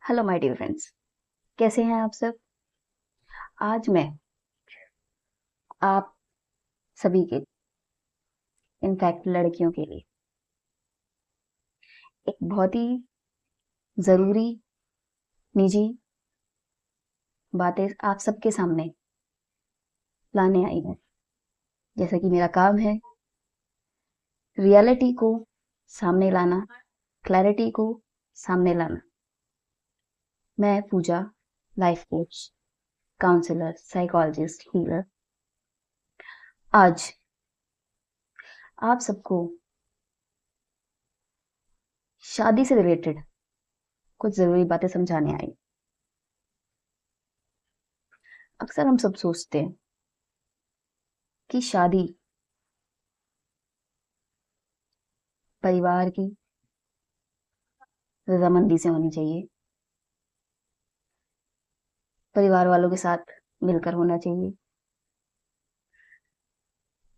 Hello my dear friends, कैसे हैं आप सब। आज मैं आप सभी के इनफैक्ट लड़कियों के लिए एक बहुत ही ज़रूरी निजी बातें आप सबके सामने लाने आई हूँ। जैसा कि मेरा काम है रियलिटी को सामने लाना, क्लैरिटी को सामने लाना। मैं Puja, life coach, counsellor, psychologist, healer, आज आप सबको शादी से रिलेटेड कुछ ज़रूरी बातें समझाने आई। अक्सर हम सब सोचते हैं कि शादी परिवार की रजामंदी से होनी चाहिए, परिवार वालों के साथ मिलकर होना चाहिए।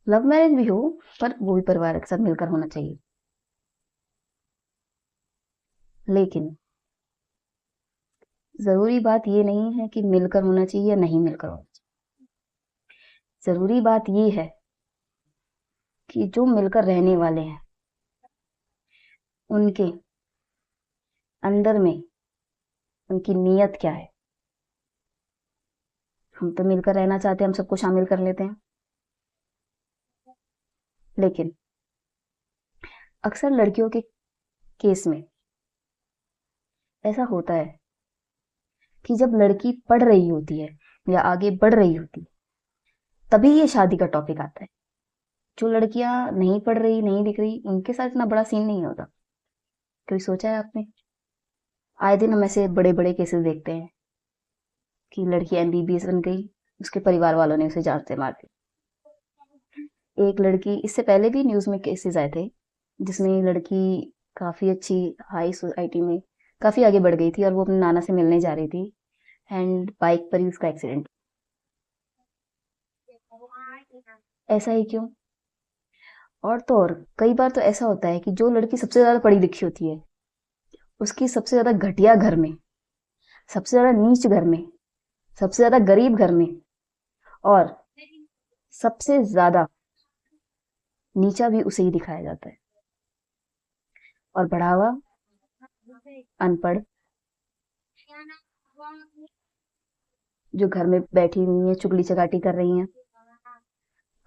लव मैरिज भी हो पर वो भी परिवार के साथ मिलकर होना चाहिए। लेकिन जरूरी बात ये नहीं है कि मिलकर होना चाहिए या नहीं मिलकर होना चाहिए। जरूरी बात ये है कि जो मिलकर रहने वाले हैं उनके अंदर में उनकी नीयत क्या है। हम तो मिलकर रहना चाहते हैं, हम सबको शामिल कर लेते हैं, लेकिन अक्सर लड़कियों के केस में ऐसा होता है कि जब लड़की पढ़ रही होती है या आगे बढ़ रही होती है तभी ये शादी का टॉपिक आता है। जो लड़कियां नहीं पढ़ रही, नहीं दिख रही, उनके साथ इतना बड़ा सीन नहीं होता। कभी सोचा है आपने? आए दिन हम ऐसे बड़े बड़े केसेस देखते हैं कि लड़की एमबीबीएस बन गई, उसके परिवार वालों ने उसे जान से मार दी। एक लड़की, इससे पहले भी न्यूज में केसेस आए थे जिसमें लड़की काफी अच्छी हाई सोसाइटी में काफी आगे बढ़ गई थी और वो अपने नाना से मिलने जा रही थी एंड बाइक पर ही उसका एक्सीडेंट। ऐसा ही क्यों? और तो और कई बार तो ऐसा होता है कि जो लड़की सबसे ज्यादा पढ़ी लिखी होती है उसकी सबसे ज्यादा घटिया घर में, सबसे ज्यादा नीच घर में, सबसे ज्यादा गरीब घर में और सबसे ज्यादा नीचा भी उसे ही दिखाया जाता है। और बढ़ावा अनपढ़, जो घर में बैठी हुई है, चुगली चगाटी कर रही हैं,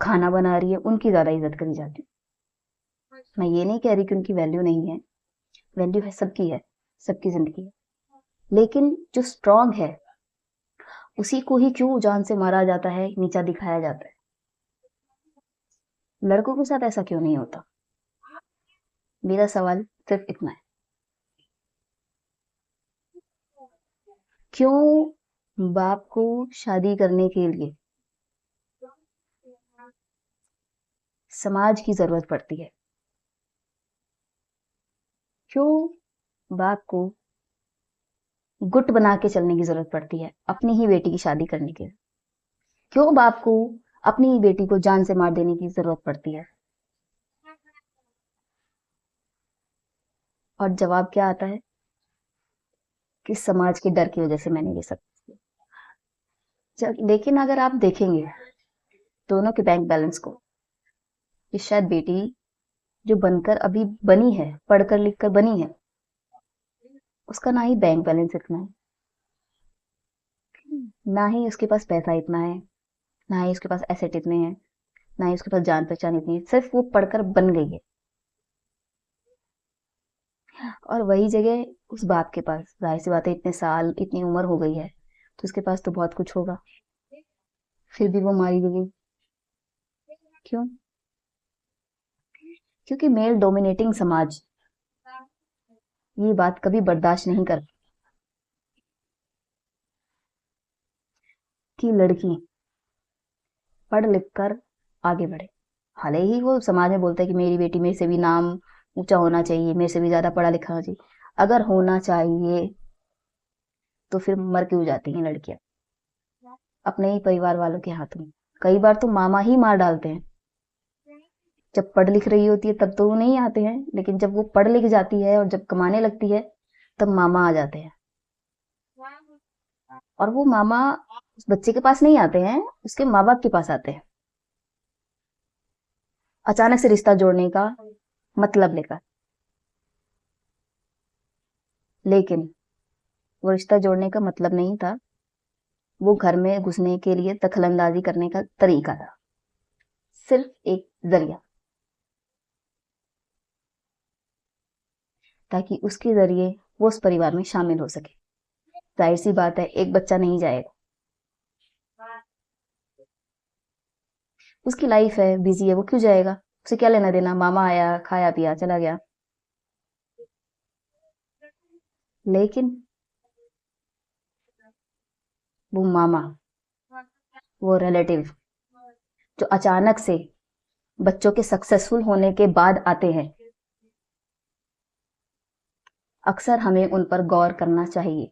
खाना बना रही है, उनकी ज्यादा इज्जत करी जाती है। मैं ये नहीं कह रही कि उनकी वैल्यू नहीं है, वैल्यू है, सबकी जिंदगी है। लेकिन जो स्ट्रांग है उसी को ही क्यों जान से मारा जाता है, नीचा दिखाया जाता है। लड़कों के साथ ऐसा क्यों नहीं होता? मेरा सवाल सिर्फ इतना है, क्यों बाप को शादी करने के लिए समाज की जरूरत पड़ती है? क्यों बाप को गुट बना के चलने की जरूरत पड़ती है अपनी ही बेटी की शादी करने के लिए? क्यों बाप को अपनी ही बेटी को जान से मार देने की जरूरत पड़ती है? और जवाब क्या आता है कि समाज के डर की वजह से मैंने ये सब लेकिन अगर आप देखेंगे दोनों के बैंक बैलेंस को, कि शायद बेटी जो बनकर अभी बनी है, पढ़कर लिखकर बनी है, उसका ना ही बैंक बैलेंस इतना है, ना ही उसके पास पैसा इतना है, ना ही उसके पास एसेट इतने हैं, ना ही उसके पास जान पहचान इतनी है। सिर्फ वो पढ़कर बन गई है और वही जगह उस बाप के पास, जाहिर सी बात है, इतने साल, इतनी उम्र हो गई है तो उसके पास तो बहुत कुछ होगा, फिर भी वो मारी गई। क्यों? क्योंकि मेल डोमिनेटिंग समाज ये बात कभी बर्दाश्त नहीं कर कि लड़की पढ़ लिख कर आगे बढ़े। भले ही वो समाज में बोलता है कि मेरी बेटी मेरे से भी नाम ऊंचा होना चाहिए, मेरे से भी ज्यादा पढ़ा लिखा होना चाहिए। अगर होना चाहिए तो फिर मर क्यों जाती हैं लड़कियां अपने ही परिवार वालों के हाथ में? कई बार तो मामा ही मार डालते हैं। जब पढ़ लिख रही होती है तब तो वो नहीं आते हैं, लेकिन जब वो पढ़ लिख जाती है और जब कमाने लगती है तब मामा आ जाते हैं। और वो मामा उस बच्चे के पास नहीं आते हैं, उसके माँ बाप के पास आते हैं, अचानक से रिश्ता जोड़ने का मतलब लेकर। लेकिन वो रिश्ता जोड़ने का मतलब नहीं था, वो घर में घुसने के लिए दखलंदाजी करने का तरीका था, सिर्फ एक जरिया, ताकि उसके जरिए वो उस परिवार में शामिल हो सके। जाहिर सी बात है, एक बच्चा नहीं जाएगा, उसकी लाइफ है, बिजी है, वो क्यों जाएगा? उसे क्या लेना देना, मामा आया, खाया पिया, चला गया। लेकिन वो मामा, वो रिलेटिव जो अचानक से बच्चों के सक्सेसफुल होने के बाद आते हैं, अक्सर हमें उन पर गौर करना चाहिए,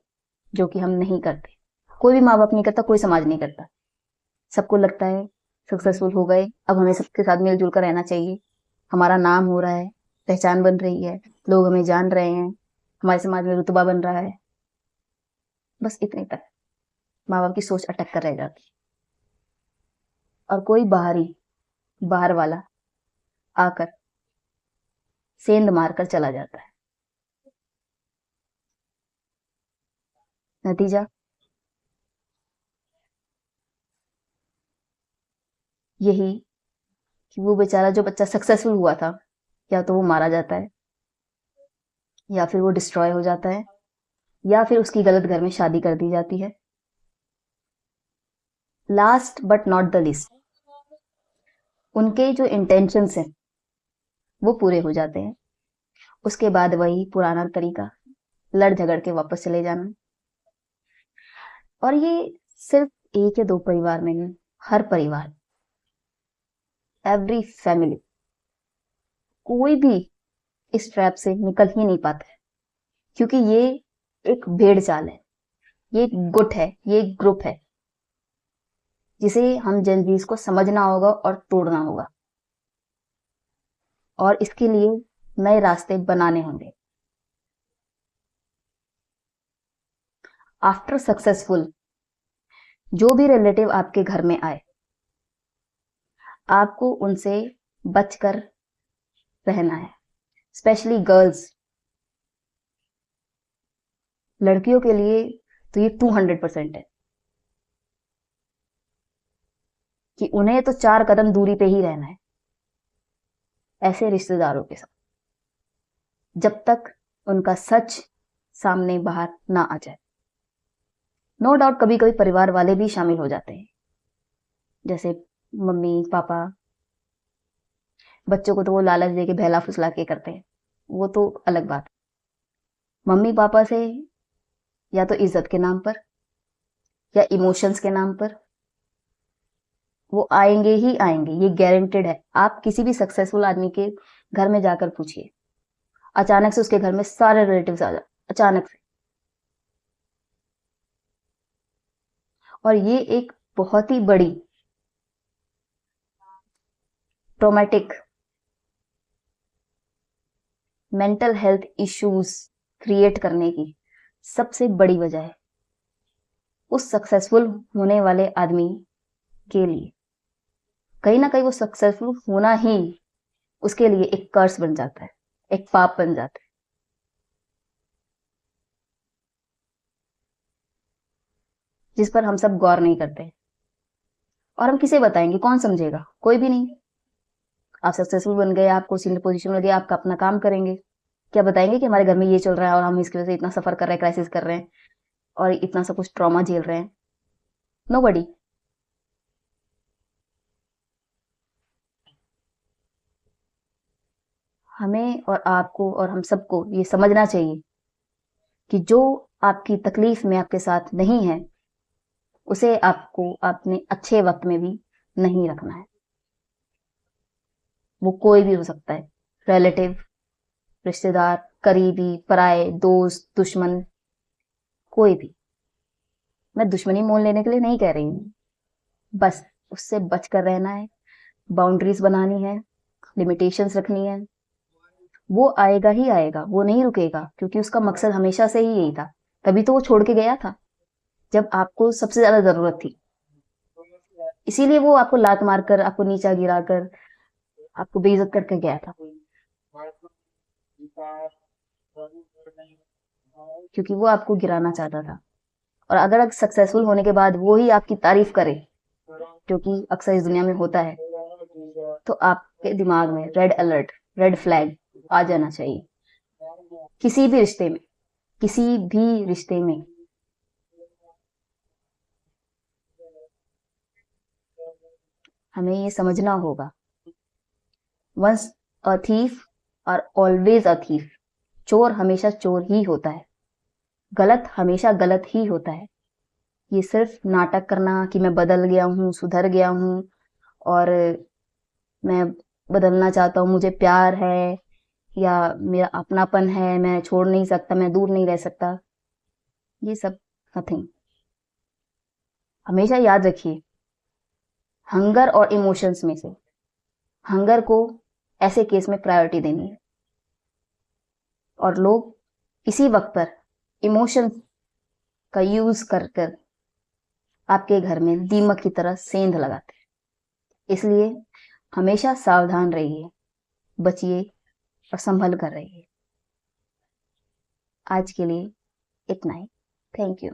जो कि हम नहीं करते। कोई भी माँ बाप नहीं करता, कोई समाज नहीं करता। सबको लगता है सक्सेसफुल हो गए, अब हमें सबके साथ मिलजुल कर रहना चाहिए, हमारा नाम हो रहा है, पहचान बन रही है, लोग हमें जान रहे हैं, हमारे समाज में रुतबा बन रहा है। बस इतने तक माँ बाप की सोच अटक कर रह जाती, और कोई बाहर वाला आकर सेंध मारकर चला जाता है। नतीजा यही कि वो बेचारा जो बच्चा सक्सेसफुल हुआ था, या तो वो मारा जाता है, या फिर वो डिस्ट्रॉय हो जाता है, या फिर उसकी गलत घर में शादी कर दी जाती है। Last but not the list, उनके जो इंटेंशंस हैं वो पूरे हो जाते हैं। उसके बाद वही पुराना तरीका, लड़ झगड़ के वापस चले जाना। और ये सिर्फ एक या दो परिवार में नहीं, हर परिवार, एवरी फैमिली, कोई भी इस ट्रैप से निकल ही नहीं पाता है, क्योंकि ये एक भेड़ चाल है, ये एक गुट है, ये एक ग्रुप है, जिसे हम जेनजीज को समझना होगा और तोड़ना होगा, और इसके लिए नए रास्ते बनाने होंगे। आफ्टर सक्सेसफुल जो भी रिलेटिव आपके घर में आए, आपको उनसे बचकर रहना है, स्पेशली गर्ल्स। लड़कियों के लिए तो ये 200% है कि उन्हें तो 4 कदम दूरी पे ही रहना है ऐसे रिश्तेदारों के साथ, जब तक उनका सच सामने बाहर ना आ जाए। नो डाउट कभी कभी परिवार वाले भी शामिल हो जाते हैं, जैसे मम्मी पापा। बच्चों को तो वो लालच दे के बहला फुसला के करते हैं, वो तो अलग बात। मम्मी पापा से या तो इज्जत के नाम पर या इमोशंस के नाम पर वो आएंगे ही आएंगे, ये गारंटेड है। आप किसी भी सक्सेसफुल आदमी के घर में जाकर पूछिए, अचानक से उसके घर में सारे रिलेटिव्स आ जाए, अचानक से। और ये एक बहुत ही बड़ी traumatic mental health issues create करने की सबसे बड़ी वजह है उस सक्सेसफुल होने वाले आदमी के लिए। कहीं ना कहीं वो सक्सेसफुल होना ही उसके लिए एक कर्स बन जाता है, एक पाप बन जाता है, जिस पर हम सब गौर नहीं करते। और हम किसे बताएंगे, कौन समझेगा? कोई भी नहीं। आप सक्सेसफुल बन गए, आपको सीनियर पोजीशन मिल गया, आपका अपना काम करेंगे, क्या बताएंगे कि हमारे घर में ये चल रहा है और हम इसकी वजह से इतना सफर कर रहे हैं, क्राइसिस कर रहे हैं और इतना सब कुछ ट्रॉमा झेल रहे हैं? नोबडी। हमें और आपको और हम सबको ये समझना चाहिए कि जो आपकी तकलीफ में आपके साथ नहीं है, उसे आपको अपने अच्छे वक्त में भी नहीं रखना है। वो कोई भी हो सकता है, रिलेटिव, रिश्तेदार, करीबी, पराए, दोस्त, दुश्मन, कोई भी। मैं दुश्मनी मोल लेने के लिए नहीं कह रही हूँ, बस उससे बचकर रहना है, बाउंड्रीज बनानी है, लिमिटेशंस रखनी है। वो आएगा ही आएगा, वो नहीं रुकेगा, क्योंकि उसका मकसद हमेशा से ही यही था, तभी तो वो छोड़ के गया था। जब आपको सबसे ज्यादा जरूरत थी। इसीलिए वो आपको लात मारकर, आपको नीचा गिराकर, आपको बेइज्जत करके गया था, क्योंकि वो आपको गिराना चाहता था। और अगर सक्सेसफुल होने के बाद वो ही आपकी तारीफ करे, जो कि अक्सर इस दुनिया में होता है, तो आपके दिमाग में रेड अलर्ट, रेड फ्लैग आ जाना चाहिए। किसी भी रिश्ते में, किसी भी रिश्ते में हमें ये समझना होगा, वंस अ थीफ और ऑलवेज अ थीफ। चोर हमेशा चोर ही होता है, गलत हमेशा गलत ही होता है। ये सिर्फ नाटक करना कि मैं बदल गया हूँ, सुधर गया हूँ, और मैं बदलना चाहता हूँ, मुझे प्यार है, या मेरा अपनापन है, मैं छोड़ नहीं सकता, मैं दूर नहीं रह सकता, ये सब नथिंग। हमेशा याद रखिए, हंगर और इमोशंस में से हंगर को ऐसे केस में प्रायोरिटी देनी है, और लोग इसी वक्त पर इमोशंस का यूज कर कर आपके घर में दीमक की तरह सेंध लगाते हैं। इसलिए हमेशा सावधान रहिए, बचिए और संभल कर रहिए। आज के लिए इतना ही। Thank you.